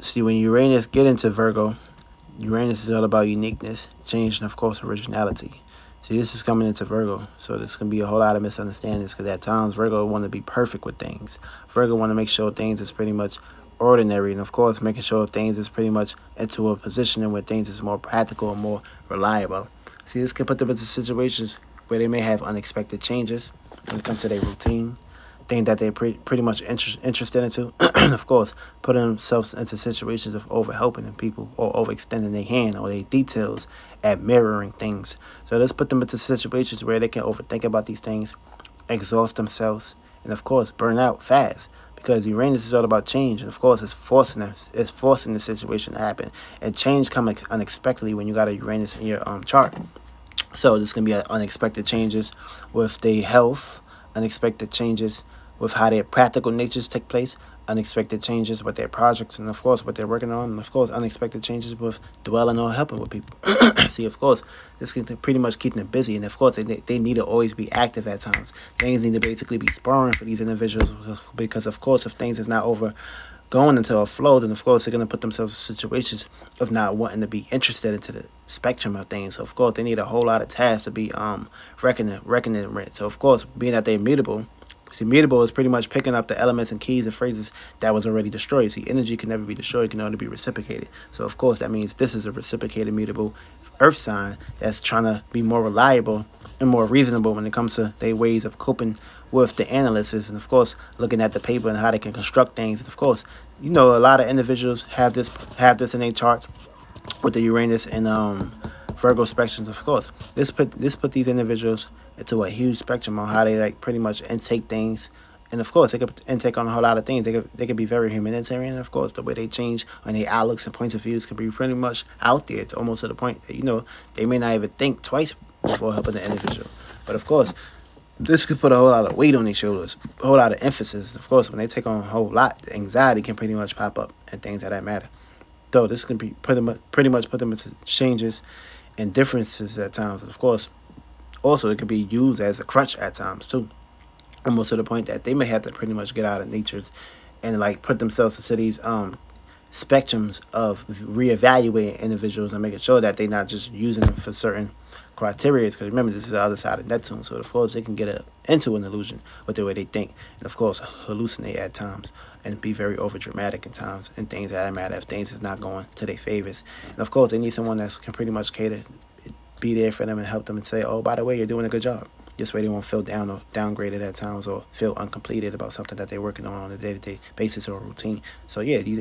See, when Uranus get into Virgo, Uranus is all about uniqueness, change, and of course originality. See, this is coming into Virgo, so there's gonna be a whole lot of misunderstandings because at times Virgo want to be perfect with things. Virgo want to make sure things is pretty much ordinary, and of course making sure things is pretty much into a position where things is more practical and more reliable. See, this can put them into situations where they may have unexpected changes when it comes to their routine, thing that they're pretty much interested into. Of course, putting themselves into situations of over helping people or overextending their hand or their details at mirroring things. So let's put them into situations where they can overthink about these things, exhaust themselves, and of course burn out fast. Because Uranus is all about change, and of course it's forcing the situation to happen. And change comes unexpectedly when you got a Uranus in your chart. So there's gonna be unexpected changes with their health, unexpected changes with how their practical natures take place, unexpected changes with their projects, and of course what they're working on, and of course unexpected changes with dwelling or helping with people. See, of course, this can pretty much keep them busy, and of course they need to always be active at times. Things need to basically be spurring for these individuals because of course if things is not over going into a flow, then of course they're going to put themselves in situations of not wanting to be interested into the spectrum of things. So of course they need a whole lot of tasks to be reckoning with. So of course, being that they're mutable, see, mutable is pretty much picking up the elements and keys and phrases that was already destroyed. See, energy can never be destroyed, it can only be reciprocated. So of course that means this is a reciprocated mutable earth sign that's trying to be more reliable and more reasonable when it comes to their ways of coping with the analysis, and of course looking at the paper and how they can construct things. And of course, you know, a lot of individuals have this in their charts with the Uranus and Virgo spectrums. Of course, this put these individuals into a huge spectrum on how they like pretty much intake things. And of course, they could intake on a whole lot of things. They could be very humanitarian. And of course, the way they change on their outlooks and points of views can be pretty much out there. It's almost to the point that, you know, they may not even think twice before helping the individual. But of course, this could put a whole lot of weight on their shoulders, a whole lot of emphasis. Of course, when they take on a whole lot, the anxiety can pretty much pop up and things of that matter. So this can be pretty much put them into changes and differences at times. And of course, also it could be used as a crutch at times too. Almost to the point that they may have to pretty much get out of natures and like put themselves into these spectrums of reevaluating individuals and making sure that they're not just using them for certain criteria. Because remember, this is the other side of Neptune, so of course they can get into an illusion with the way they think, and of course hallucinate at times and be very over dramatic at times and things that matter if things is not going to their favors. And of course they need someone that can pretty much cater, be there for them and help them and say, oh, by the way, you're doing a good job. This way they won't feel down or downgraded at times or feel uncompleted about something that they're working on a day-to-day basis or routine. So yeah, these